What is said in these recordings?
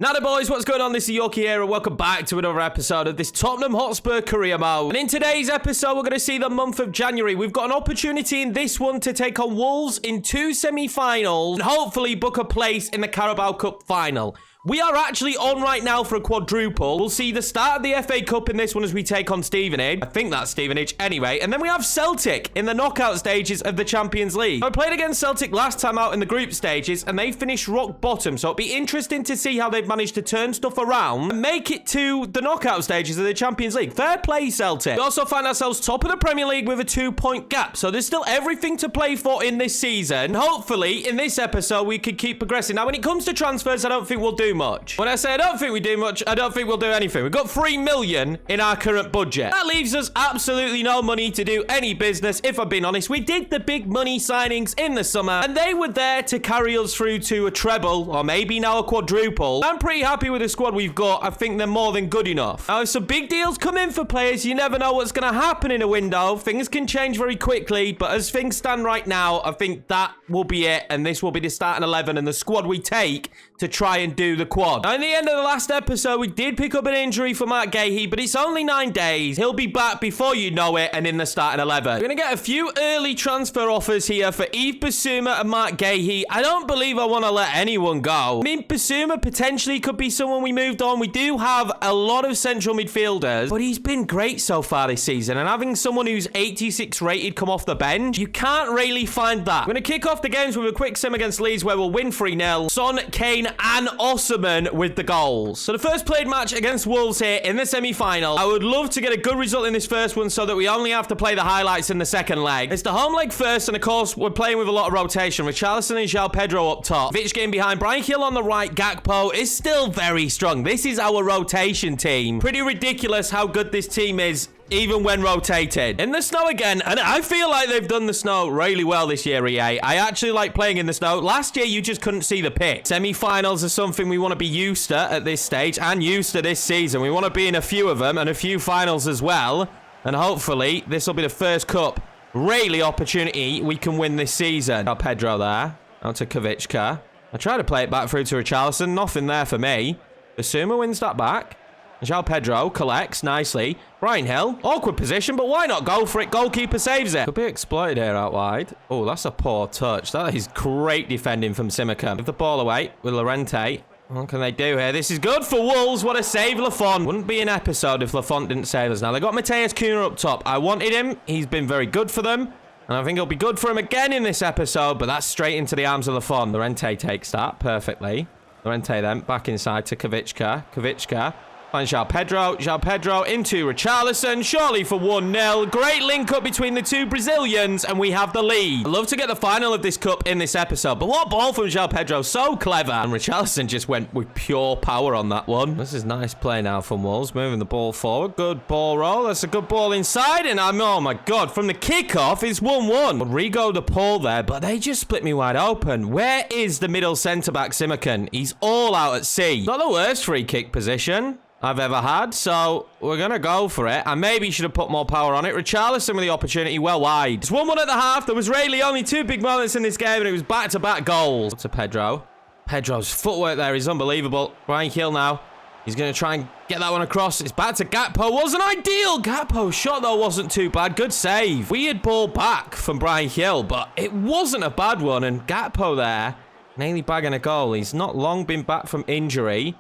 Now the boys, what's going on? This is Yorkie here and welcome back to another episode of this Tottenham Hotspur career mode. And in today's episode, we're going to see the month of January. We've got an opportunity in this one to take on Wolves in 2 semi-finals and hopefully book a place in the Carabao Cup final. We are actually on right now for a quadruple. We'll see the start of the FA Cup in this one as we take on Stevenage. I think that's Stevenage anyway. And then we have Celtic in the knockout stages of the Champions League. I played against Celtic last time out in the group stages and they finished rock bottom. So it'll be interesting to see how they've managed to turn stuff around and make it to the knockout stages of the Champions League. Fair play, Celtic. We also find ourselves top of the Premier League with a 2-point gap. So there's still everything to play for in this season. Hopefully, in this episode, we can keep progressing. Now, when it comes to transfers, I don't think we'll do much. When I say I don't think we do much, I don't think we'll do anything. We've got 3 million in our current budget. That leaves us absolutely no money to do any business, if I'm being honest. We did the big money signings in the summer, and they were there to carry us through to a treble, or maybe now a quadruple. I'm pretty happy with the squad we've got. I think they're more than good enough. Now, if some big deals come in for players, you never know what's going to happen in a window. Things can change very quickly, but as things stand right now, I think that will be it, and this will be the starting 11 and the squad we take to try and do the quad. Now, in the end of the last episode, we did pick up an injury for Mark Gahey, but it's only 9 days. He'll be back before you know it and in the starting 11. We're going to get a few early transfer offers here for Yves Bissouma and Mark Gahey. I don't believe I want to let anyone go. I mean, Bissouma potentially could be someone we moved on. We do have a lot of central midfielders, but he's been great so far this season, and having someone who's 86 rated come off the bench, you can't really find that. We're going to kick off the games with a quick sim against Leeds where we'll win 3-0. Son, Kane and Osimhen with the goals. So the first played match against Wolves here in the semi-final. I would love to get a good result in this first one so that we only have to play the highlights in the second leg. It's the home leg first, and of course, we're playing with a lot of rotation. Richarlison and João Pedro up top. Vic game behind. Bryan Gil on the right. Gakpo is still very strong. This is our rotation team. Pretty ridiculous how good this team is, even when rotated. In the snow again, and I feel like they've done the snow really well this year, EA. I actually like playing in the snow. Last year, you just couldn't see the pitch. Semi-finals are something we want to be used to at this stage and used to this season. We want to be in a few of them and a few finals as well. And hopefully, this will be the first cup really opportunity we can win this season. Got Pedro there. Out to Kavicka. I try to play it back through to Richarlison. Nothing there for me. Basuma wins that back. João Pedro collects nicely. Bryan Gil, awkward position, but why not go for it? Goalkeeper saves it. Could be exploited here out wide. Oh, that's a poor touch. That is great defending from Simicum. Give the ball away with Llorente. What can they do here? This is good for Wolves. What a save, Lafont. Wouldn't be an episode if Lafont didn't save us. Now, they got Matheus Cunha up top. I wanted him. He's been very good for them. And I think it'll be good for him again in this episode, but that's straight into the arms of Lafont. Llorente takes that perfectly. Llorente then back inside to Kavicka. Kavicka. Finds João Pedro into Richarlison, surely for 1-0. Great link up between the two Brazilians, and we have the lead. I'd love to get the final of this cup in this episode, but what ball from João Pedro, so clever. And Richarlison just went with pure power on that one. This is nice play now from Wolves, moving the ball forward. Good ball roll, that's a good ball inside, and oh my God, from the kickoff, it's 1-1. Rodrigo de Paul there, but they just split me wide open. Where is the middle centre-back Simicum? He's all out at sea. Not the worst free kick position I've ever had, so we're going to go for it. I maybe should have put more power on it. Richarlison with the opportunity well wide. It's 1-1 at the half. There was really only 2 big moments in this game, and it was back-to-back goals. To Pedro. Pedro's footwork there is unbelievable. Bryan Gil now. He's going to try and get that one across. It's back to Gakpo. Wasn't ideal. Gakpo's shot, though, wasn't too bad. Good save. Weird ball back from Bryan Gil, but it wasn't a bad one, and Gakpo there nearly bagging a goal. He's not long been back from injury.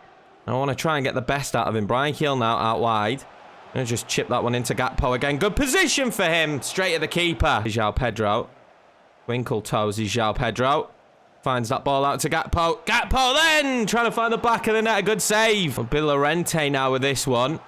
I want to try and get the best out of him. Bryan Gil now out wide. I'm going to just chip that one into Gakpo again. Good position for him. Straight at the keeper. João Pedro. Winkle toes is João Pedro. Finds that ball out to Gakpo. Gakpo then trying to find the back of the net. A good save. Bill Llorente now with this one.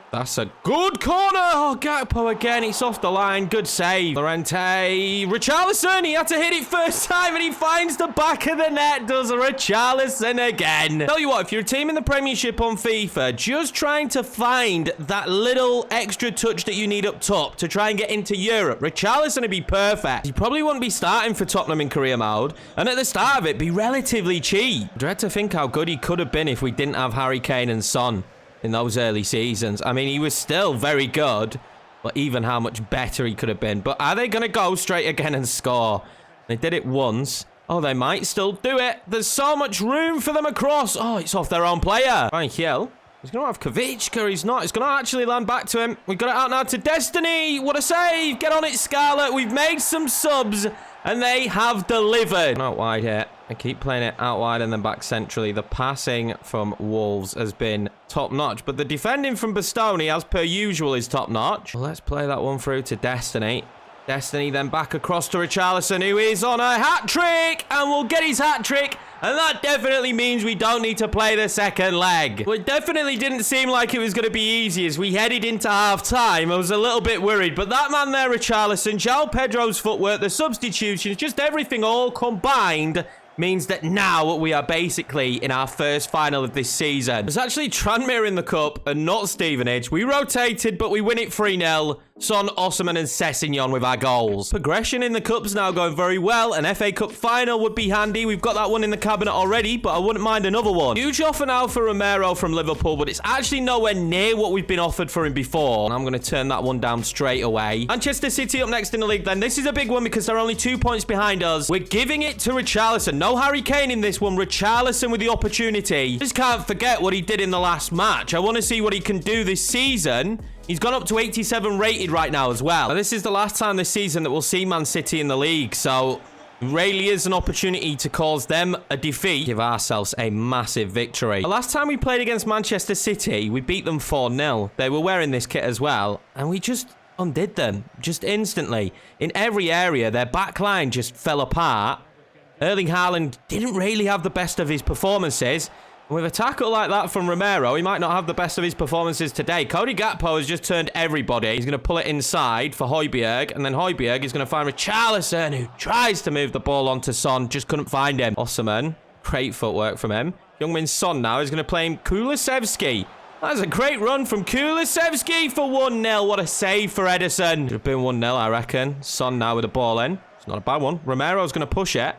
That's a good corner. Oh, Gakpo again. It's off the line. Good save. Llorente. Richarlison. He had to hit it first time, and he finds the back of the net. Does Richarlison again. Tell you what, if you're a team in the Premiership on FIFA, just trying to find that little extra touch that you need up top to try and get into Europe, Richarlison would be perfect. He probably wouldn't be starting for Tottenham in career mode, and at the start of it, be relatively cheap. Dread to think how good he could have been if we didn't have Harry Kane and Son in those early seasons. I mean, he was still very good, but even how much better he could have been. But are they going to go straight again and score? They did it once. Oh, they might still do it. There's so much room for them across. Oh, it's off their own player. Right, Kiel. He's going to have Kavicka. He's not. It's going to actually land back to him. We've got it out now to Destiny. What a save. Get on it, Scarlett. We've made some subs, and they have delivered. Out wide here. I keep playing it out wide and then back centrally. The passing from Wolves has been top-notch, but the defending from Bastoni, as per usual, is top-notch. Well, let's play that one through to Destiny. Destiny then back across to Richarlison, who is on a hat-trick, and will get his hat-trick, and that definitely means we don't need to play the second leg. Well, it definitely didn't seem like it was going to be easy as we headed into half-time. I was a little bit worried, but that man there, Richarlison, João Pedro's footwork, the substitutions, just everything all combined means that now we are basically in our first final of this season. There's actually Tranmere in the cup and not Stevenage. We rotated, but we win it 3-0. Son, Osimhen and Sessegnon with our goals. Progression in the cup's now going very well. An FA Cup final would be handy. We've got that one in the cabinet already, but I wouldn't mind another one. Huge offer now for Romero from Liverpool, but it's actually nowhere near what we've been offered for him before. And I'm going to turn that one down straight away. Manchester City up next in the league then. This is a big one because they're only 2 points behind us. We're giving it to Richarlison. No Harry Kane in this one. Richarlison with the opportunity. Just can't forget what he did in the last match. I want to see what he can do this season. He's gone up to 87 rated right now as well. Now, this is the last time this season that we'll see Man City in the league, so it really is an opportunity to cause them a defeat. Give ourselves a massive victory. The last time we played against Manchester City, we beat them 4-0. They were wearing this kit as well, and we just undid them, just instantly. In every area, their back line just fell apart. Erling Haaland didn't really have the best of his performances. With a tackle like that from Romero, he might not have the best of his performances today. Cody Gakpo has just turned everybody. He's going to pull it inside for Højbjerg, and then Højbjerg is going to find Richarlison, who tries to move the ball onto Son, just couldn't find him. Osimhen, great footwork from him. Youngmin Son now is going to play him Kulusevski. That's a great run from Kulusevski for 1-0. What a save for Ederson. Should have been 1-0, I reckon. Son now with the ball in. It's not a bad one. Romero's going to push it.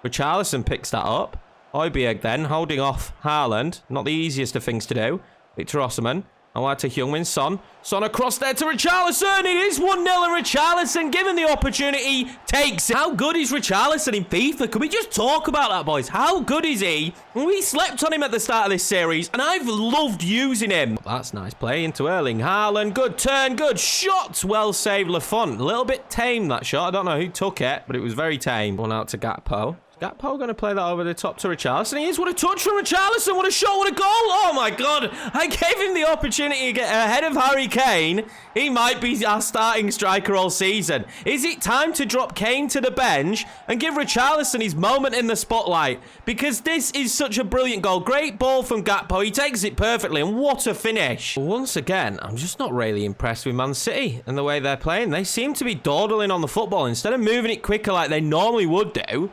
Richarlison picks that up. Højbjerg then, holding off Haaland. Not the easiest of things to do. Victor Osimhen. Away to Heung-min Son. Son across there to Richarlison. It is 1-0 and Richarlison, given the opportunity, takes it. How good is Richarlison in FIFA? Can we just talk about that, boys? How good is he? We slept on him at the start of this series, and I've loved using him. That's nice play into Erling Haaland. Good turn, good shot. Well saved, Lafont. A little bit tame, that shot. I don't know who took it, but it was very tame. One out to Gakpo. Gakpo going to play that over the top to Richarlison. He is. What a touch from Richarlison. What a shot. What a goal. Oh, my God. I gave him the opportunity to get ahead of Harry Kane. He might be our starting striker all season. Is it time to drop Kane to the bench and give Richarlison his moment in the spotlight? Because this is such a brilliant goal. Great ball from Gakpo. He takes it perfectly, and what a finish. Once again, I'm just not really impressed with Man City and the way they're playing. They seem to be dawdling on the football. Instead of moving it quicker like they normally would do,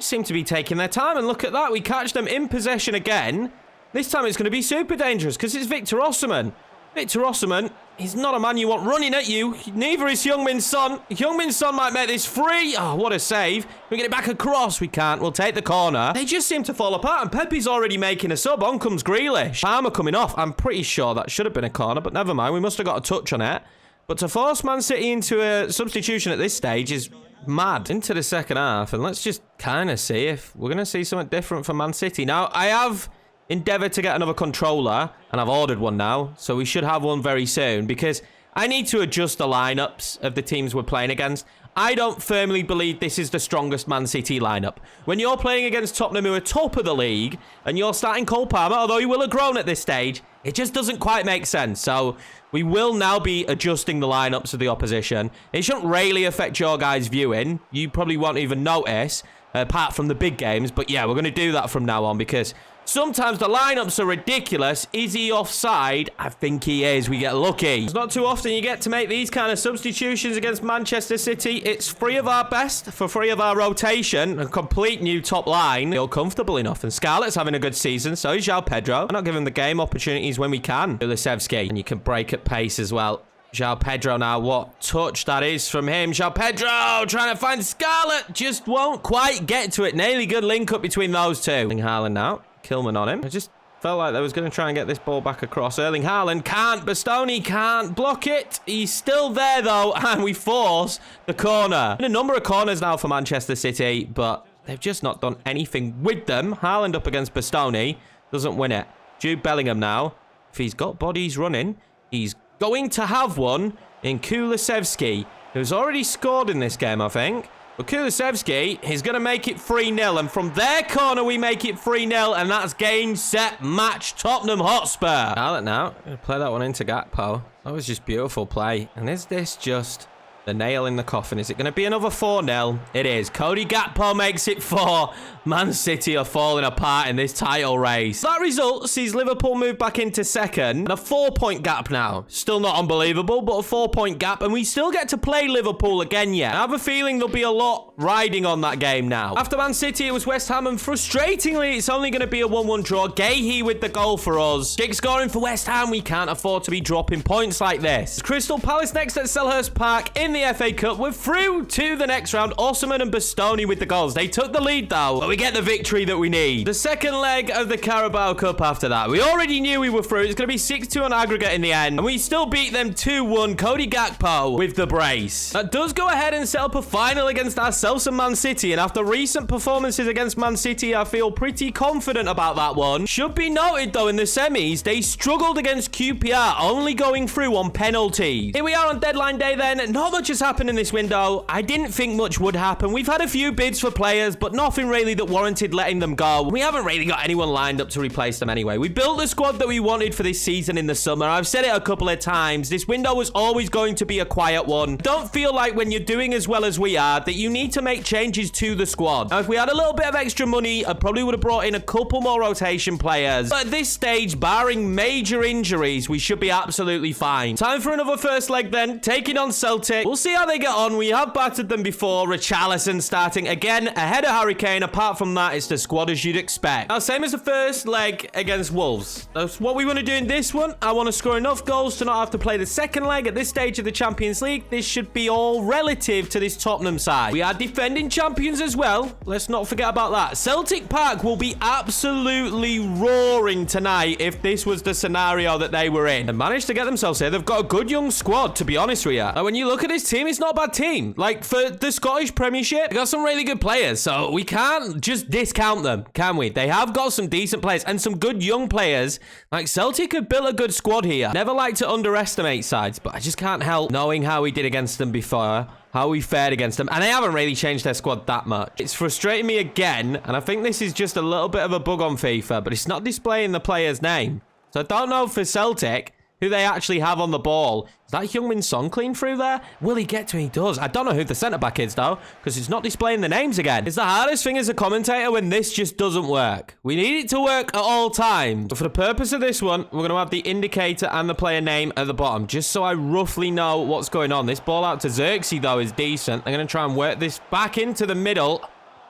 seem to be taking their time, and look at that. We catch them in possession again. This time it's going to be super dangerous because it's Victor Osimhen. Victor Osimhen, he's not a man you want running at you. Neither is Heung-min Son. Heung-min Son might make this free. Oh, what a save. We get it back across. We can't. We'll take the corner. They just seem to fall apart, and Pepe's already making a sub. On comes Grealish. Palmer coming off. I'm pretty sure that should have been a corner, but never mind. We must have got a touch on it. But to force Man City into a substitution at this stage is mad. Into the second half, and let's just kind of see if we're going to see something different from Man City. Now, I have endeavoured to get another controller, and I've ordered one now, so we should have one very soon, because I need to adjust the lineups of the teams we're playing against. I don't firmly believe this is the strongest Man City lineup. When you're playing against Tottenham, who are top of the league, and you're starting Cole Palmer, although he will have grown at this stage, it just doesn't quite make sense. So we will now be adjusting the lineups of the opposition. It shouldn't really affect your guys' viewing. You probably won't even notice, apart from the big games. But yeah, we're going to do that from now on, because sometimes the lineups are ridiculous. Is he offside? I think he is. We get lucky. It's not too often you get to make these kind of substitutions against Manchester City. It's 3 of our best for 3 of our rotation. A complete new top line. Feel comfortable enough. And Scarlett's having a good season. So is João Pedro. We're not giving the game opportunities when we can. Kulusevski. And you can break at pace as well. João Pedro now. What touch that is from him. João Pedro trying to find Scarlett. Just won't quite get to it. Nearly good link up between those two. Haaland now. Kilman on him. I just felt like they was going to try and get this ball back across. Erling Haaland can't. Bastoni can't block it. He's still there, though, and we force the corner. Been a number of corners now for Manchester City, but they've just not done anything with them. Haaland up against Bastoni. Doesn't win it. Jude Bellingham now. If he's got bodies running, he's going to have one in Kulusevski, who's already scored in this game, I think. But Kulusevski is going to make it 3-0. And from their corner, we make it 3-0. And that's game, set, match, Tottenham Hotspur. Now, going to play that one into Gakpo. That was just beautiful play. And is this just the nail in the coffin? Is it going to be another 4-0? It is. Cody Gakpo makes it 4. Man City are falling apart in this title race. That result sees Liverpool move back into second. And a 4-point gap now. Still not unbelievable, but a 4-point gap. And we still get to play Liverpool again yet. I have a feeling there'll be a lot riding on that game now. After Man City, it was West Ham. And frustratingly, it's only going to be a 1-1 draw. Gahey with the goal for us. Kick scoring for West Ham. We can't afford to be dropping points like this. Crystal Palace next at Selhurst Park in the FA Cup. We're through to the next round. Osimhen and Bastoni with the goals. They took the lead though, but we get the victory that we need. The second leg of the Carabao Cup after that. We already knew we were through. It's going to be 6-2 on aggregate in the end, and we still beat them 2-1. Cody Gakpo with the brace. That does go ahead and set up a final against ourselves and Man City, and after recent performances against Man City, I feel pretty confident about that one. Should be noted though, in the semis, they struggled against QPR, only going through on penalties. Here we are on deadline day then. Not much has happened in this window. I didn't think much would happen. We've had a few bids for players, but nothing really that warranted letting them go. We haven't really got anyone lined up to replace them anyway. We built the squad that we wanted for this season in the summer. I've said it a couple of times. This window was always going to be a quiet one. Don't feel like when you're doing as well as we are that you need to make changes to the squad. Now, if we had a little bit of extra money, I probably would have brought in a couple more rotation players. But at this stage, barring major injuries, we should be absolutely fine. Time for another first leg then. Taking on Celtic. We'll see how they get on. We have battered them before. Richarlison starting again ahead of Harry Kane. Apart from that, it's the squad as you'd expect. Now, same as the first leg against Wolves. That's what we want to do in this one. I want to score enough goals to not have to play the second leg at this stage of the Champions League. This should be all relative to this Tottenham side. We are defending champions as well. Let's not forget about that. Celtic Park will be absolutely roaring tonight if this was the scenario that they were in. They managed to get themselves here. They've got a good young squad, to be honest with you. Now, when you look at this team, it's not a bad team. Like, for the Scottish Premiership, they got some really good players, so we can't just discount them, can we? They have got some decent players and some good young players. Like, Celtic have built a good squad here. Never like to underestimate sides, but I just can't help knowing how we did against them before, how we fared against them, and they haven't really changed their squad that much. It's frustrating me again, and I think this is just a little bit of a bug on FIFA, but it's not displaying the player's name. So I don't know for Celtic who they actually have on the ball. Is that Heung-min Son clean through there? Will he get to him? He does. I don't know who the centre-back is, though, because it's not displaying the names again. It's the hardest thing as a commentator when this just doesn't work. We need it to work at all times. But for the purpose of this one, we're going to have the indicator and the player name at the bottom, just so I roughly know what's going on. This ball out to Xerxes, though, is decent. I'm going to try and work this back into the middle.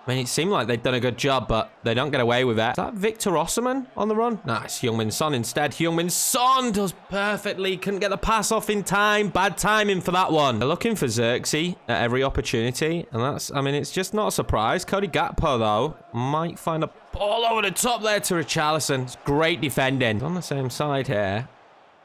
I mean, it seemed like they'd done a good job, but they don't get away with it. Is that Victor Osimhen on the run? Nah, it's Heung-min Son instead. Heung-min Son does perfectly. Couldn't get the pass off in time. Bad timing for that one. They're looking for Xerxes at every opportunity, and that's, I mean, it's just not a surprise. Cody Gakpo, though, might find a ball over the top there to Richarlison. It's great defending. It's on the same side here.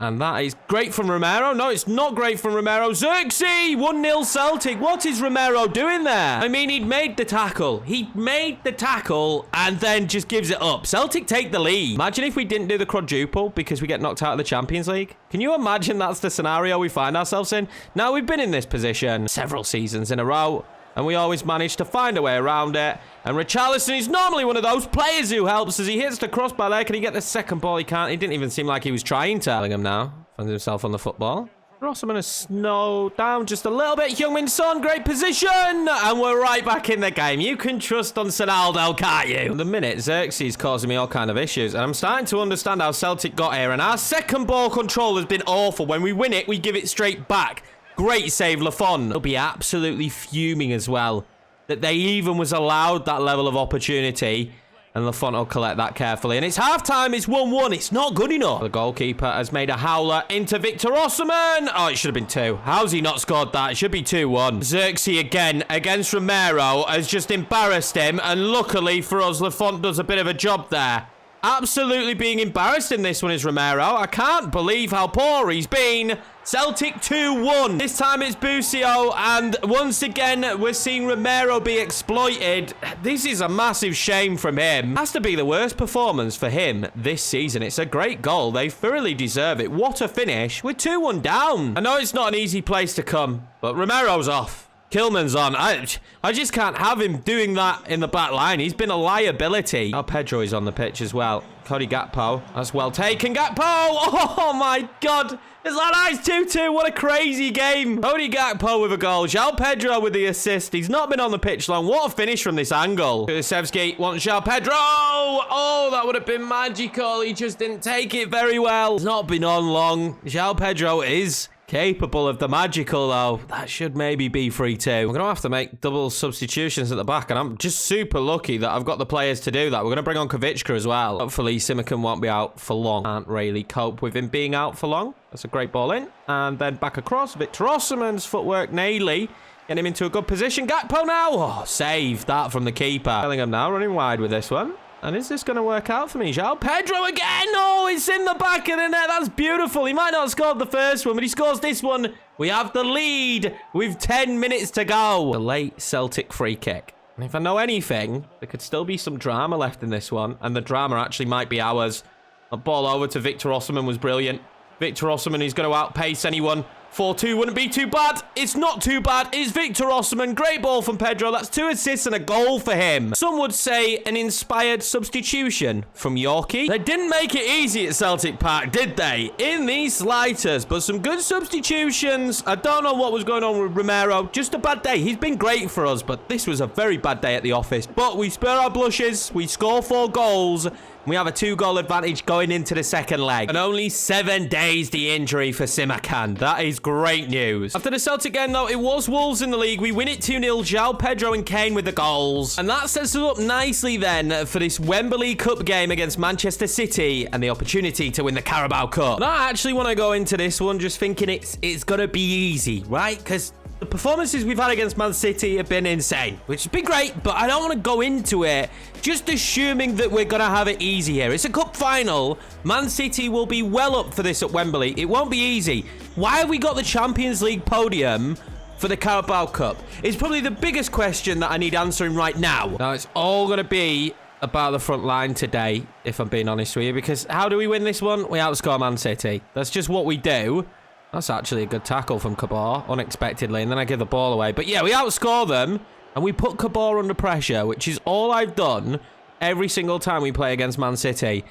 And that is great from Romero. No, it's not great from Romero. Xerxes! 1-0 Celtic. What is Romero doing there? I mean, he'd made the tackle. He made the tackle and then just gives it up. Celtic take the lead. Imagine if we didn't do the quadruple because we get knocked out of the Champions League. Can you imagine that's the scenario we find ourselves in? Now, we've been in this position several seasons in a row, and we always manage to find a way around it. And Richarlison is normally one of those players who helps as he hits the crossbar there. Can he get the second ball? He can't. He didn't even seem like he was trying to. Bellingham now finds himself on the football. Rossman has slowed down just a little bit. Heung-min Son, great position. And we're right back in the game. You can trust on Sonaldo, can't you? At the minute, Xerxes is causing me all kind of issues. And I'm starting to understand how Celtic got here. And our second ball control has been awful. When we win it, we give it straight back. Great save, Lafont. He'll be absolutely fuming as well that they even was allowed that level of opportunity. And Lafont will collect that carefully. And it's halftime. It's 1-1. It's not good enough. The goalkeeper has made a howler into Victor Osimhen. Oh, it should have been 2. How's he not scored that? It should be 2-1. Xerxes again against Romero has just embarrassed him. And luckily for us, Lafont does a bit of a job there. absolutely being embarrassed in this one is Romero. I can't believe how poor he's been. Celtic 2-1. This time it's Busio, and once again, we're seeing Romero be exploited. This is a massive shame from him. Has to be the worst performance for him this season. It's a great goal. They thoroughly deserve it. What a finish. We're 2-1 down. I know it's not an easy place to come, but Romero's off. Kilman's on. I just can't have him doing that in the back line. He's been a liability. Now Pedro is on the pitch as well. Cody Gakpo. That's well taken. Gakpo! Oh my God. It's like nice 2-2. What a crazy game. Cody Gakpo with a goal. João Pedro with the assist. He's not been on the pitch long. What a finish from this angle. Kulusevski wants João Pedro. Oh, that would have been magical. He just didn't take it very well. It's not been on long. João Pedro is capable of the magical, though. That should maybe be 3-2. We're going to have to make double substitutions at the back, and I'm just super lucky that I've got the players to do that. We're going to bring on Kavicka as well. Hopefully, Simakan won't be out for long. Can't really cope with him being out for long. That's a great ball in. And then back across. Victor Osimhen's footwork, Naily. Get him into a good position. Gakpo now. Oh, save that from the keeper. Bellingham now running wide with this one. And is this going to work out for me? João Pedro again. Oh, it's in the back of the net. That's beautiful. He might not have scored the first one, but he scores this one. We have the lead with 10 minutes to go. The late Celtic free kick. And if I know anything, there could still be some drama left in this one. And the drama actually might be ours. A ball over to Victor Osimhen was brilliant. Victor Osimhen is going to outpace anyone. 4-2 wouldn't be too bad. It's not too bad. It's Victor Osimhen. Great ball from Pedro. That's 2 assists and a goal for him. Some would say an inspired substitution from Yorkie. They didn't make it easy at Celtic Park, did they? In these slighters, but some good substitutions. I don't know what was going on with Romero. Just a bad day. He's been great for us, but this was a very bad day at the office. But we spare our blushes. We score 4 goals. We have a 2-goal advantage going into the second leg. And only 7 days the injury for Simakan. That is great news. After the Celtic game, though, it was Wolves in the league. We win it 2-0. João Pedro and Kane with the goals. And that sets us up nicely then for this Wembley Cup game against Manchester City and the opportunity to win the Carabao Cup. And I actually want to go into this one just thinking it's going to be easy, right? Because the performances we've had against Man City have been insane, which has been great, but I don't want to go into it just assuming that we're going to have it easy here. It's a cup final. Man City will be well up for this at Wembley. It won't be easy. Why have we got the Champions League podium for the Carabao Cup? It's probably the biggest question that I need answering right now. Now, it's all going to be about the front line today, if I'm being honest with you, because how do we win this one? We outscore Man City. That's just what we do. That's actually a good tackle from Cabor, unexpectedly, and then I give the ball away. But yeah, we outscore them, and we put Cabor under pressure, which is all I've done every single time we play against Man City.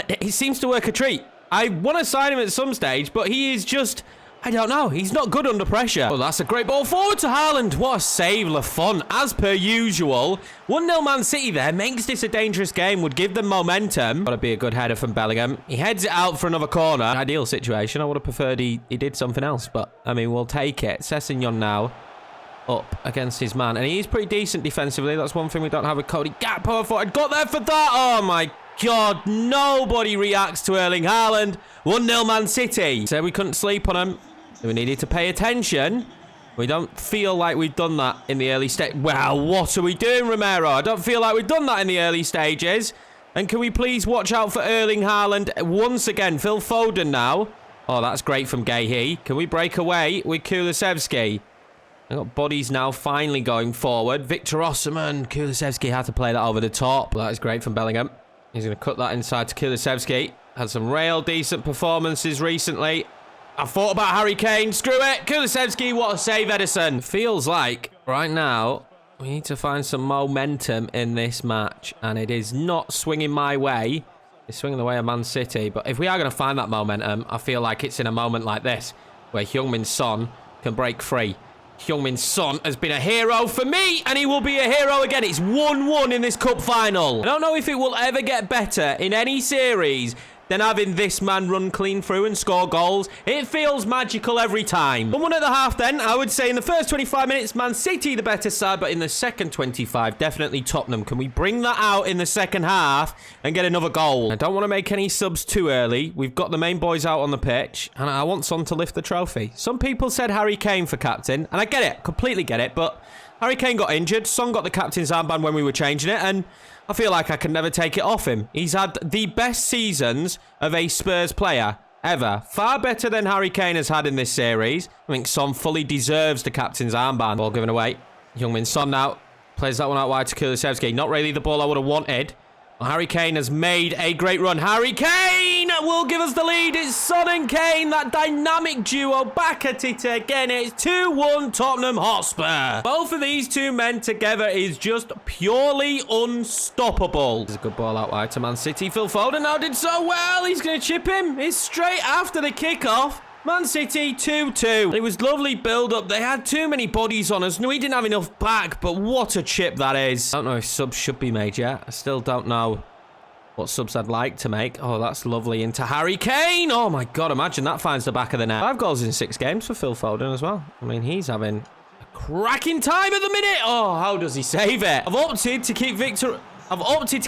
It seems to work a treat. I want to sign him at some stage, but he is just, I don't know, he's not good under pressure. Oh, that's a great ball forward to Haaland. What a save, Lafont, as per usual. 1-0 Man City there, makes this a dangerous game, would give them momentum. Got to be a good header from Bellingham. He heads it out for another corner. Ideal situation. I would have preferred he did something else, but, I mean, we'll take it. Sessegnon now up against his man, and he's pretty decent defensively. That's one thing we don't have with Cody Gakpo. I thought I'd got there for that. Oh, my God, nobody reacts to Erling Haaland. 1-0 Man City. Said we couldn't sleep on him. We needed to pay attention. We don't feel like we've done that in the early stage. Well, what are we doing, Romero? I don't feel like we've done that in the early stages. And can we please watch out for Erling Haaland once again? Phil Foden now. Oh, that's great from Guéhi. Can we break away with Kulusevski? I've got bodies now finally going forward. Victor Osimhen. Kulusevski had to play that over the top. That is great from Bellingham. He's going to cut that inside to Kulusevski. Had some real decent performances recently. I thought about Harry Kane. Screw it. Kulusevski, what a save, Edison. Feels like right now we need to find some momentum in this match. And it is not swinging my way. It's swinging the way of Man City. But if we are going to find that momentum, I feel like it's in a moment like this where Heung-min Son can break free. Heung-min Son has been a hero for me, and he will be a hero again. It's 1-1 in this cup final. I don't know if it will ever get better in any series than having this man run clean through and score goals. It feels magical every time. 1-1 at the half then. I would say in the first 25 minutes, Man City the better side, but in the second 25, definitely Tottenham. Can we bring that out in the second half and get another goal? I don't want to make any subs too early. We've got the main boys out on the pitch, and I want Son to lift the trophy. Some people said Harry Kane for captain, and I get it, completely get it, but Harry Kane got injured. Son got the captain's armband when we were changing it, and I feel like I can never take it off him. He's had the best seasons of a Spurs player ever. Far better than Harry Kane has had in this series. I think Son fully deserves the captain's armband. Ball given away. Heung-min Son now plays that one out wide to Kulusevski. Not really the ball I would have wanted. Well, Harry Kane has made a great run. Harry Kane will give us the lead. It's Son and Kane, that dynamic duo back at it again. It's 2-1 Tottenham Hotspur. Both of these two men together is just purely unstoppable. There's a good ball out wide to Man City. Phil Foden now did so well. He's going to chip him. It's straight after the kickoff. Man City 2-2. It was lovely build-up. They had too many bodies on us. No, we didn't have enough back, but what a chip that is. I don't know if subs should be made yet. I still don't know what subs I'd like to make. Oh, that's lovely. Into Harry Kane. Oh, my God. Imagine that finds the back of the net. 5 goals in 6 games for Phil Foden as well. I mean, he's having a cracking time at the minute. Oh, how does he save it? I've opted to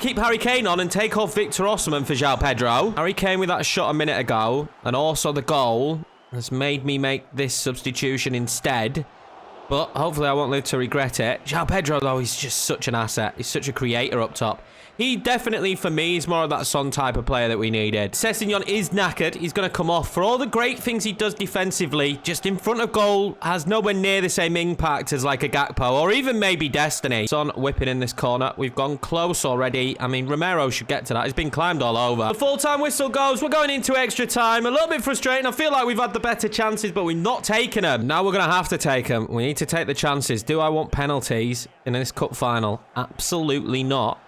keep Harry Kane on and take off Victor Osimhen for João Pedro. Harry Kane with that shot a minute ago, and also the goal has made me make this substitution instead. But hopefully I won't live to regret it. João Pedro, though, he's just such an asset. He's such a creator up top. He definitely, for me, is more of that Son type of player that we needed. Sessegnon is knackered. He's going to come off. For all the great things he does defensively, just in front of goal, has nowhere near the same impact as like a Gakpo or even maybe Destiny. Son whipping in this corner. We've gone close already. I mean, Romero should get to that. He's been climbed all over. The full-time whistle goes. We're going into extra time. A little bit frustrating. I feel like we've had the better chances, but we've not taken them. Now we're going to have to take them. We need to take the chances. Do I want penalties in this cup final? Absolutely not.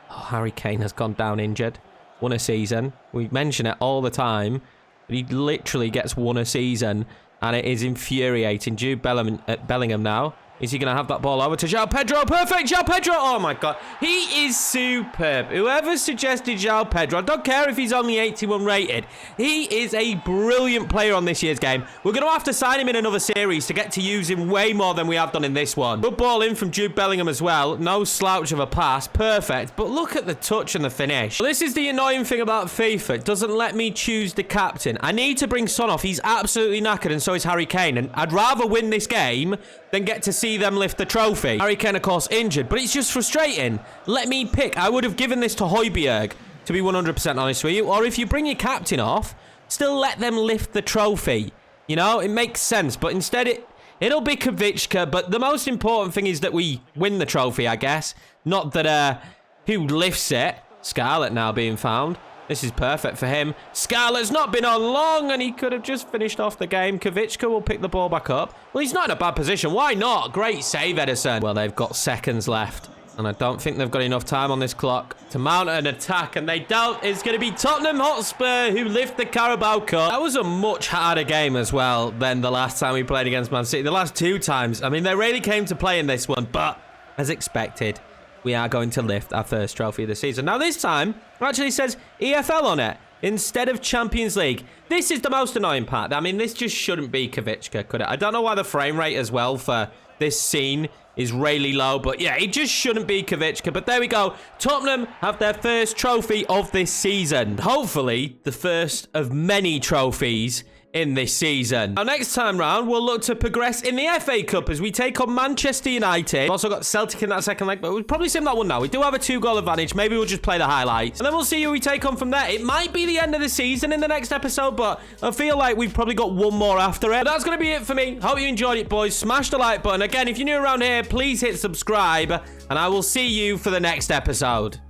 Oh, Harry Kane has gone down injured. Won a season. We mention it all the time. But he literally gets one a season. And it is infuriating. Jude Bellingham now. Is he going to have that ball over to João Pedro? Perfect, João Pedro. Oh, my God. He is superb. Whoever suggested João Pedro, I don't care if he's only 81 rated. He is a brilliant player on this year's game. We're going to have to sign him in another series to get to use him way more than we have done in this one. Good ball in from Jude Bellingham as well. No slouch of a pass. Perfect. But look at the touch and the finish. Well, this is the annoying thing about FIFA. It doesn't let me choose the captain. I need to bring Son off. He's absolutely knackered, and so is Harry Kane. And I'd rather win this game than get to see them lift the trophy. Harry Kane, of course, injured, but it's just frustrating. Let me pick. I would have given this to Højbjerg, to be 100% honest with you. Or if you bring your captain off, still let them lift the trophy. You know, it makes sense. But instead, it'll be Kvitschka. But the most important thing is that we win the trophy, I guess. Not that who lifts it. Scarlett now being found. This is perfect for him. Scarlett's not been on long, and he could have just finished off the game. Kvitschka will pick the ball back up. Well, he's not in a bad position. Why not? Great save, Ederson. Well, they've got seconds left, and I don't think they've got enough time on this clock to mount an attack, and they don't. It's going to be Tottenham Hotspur who lift the Carabao Cup. That was a much harder game as well than the last time we played against Man City. The last 2 times. I mean, they really came to play in this one, but as expected, we are going to lift our first trophy of the season. Now, this time, it actually says EFL on it instead of Champions League. This is the most annoying part. I mean, this just shouldn't be Kvitschka, could it? I don't know why the frame rate as well for this scene is really low, but yeah, it just shouldn't be Kvitschka. But there we go. Tottenham have their first trophy of this season. Hopefully, the first of many trophies in this season. Now, next time round, we'll look to progress in the FA Cup as we take on Manchester United. We've also got Celtic in that second leg, but we'll probably sim that one now. We do have a 2-goal advantage. Maybe we'll just play the highlights, and then we'll see who we take on from there. It might be the end of the season in the next episode, but I feel like we've probably got one more after it. But that's going to be it for me. Hope you enjoyed it, boys. Smash the like button. Again, if you're new around here, please hit subscribe, and I will see you for the next episode.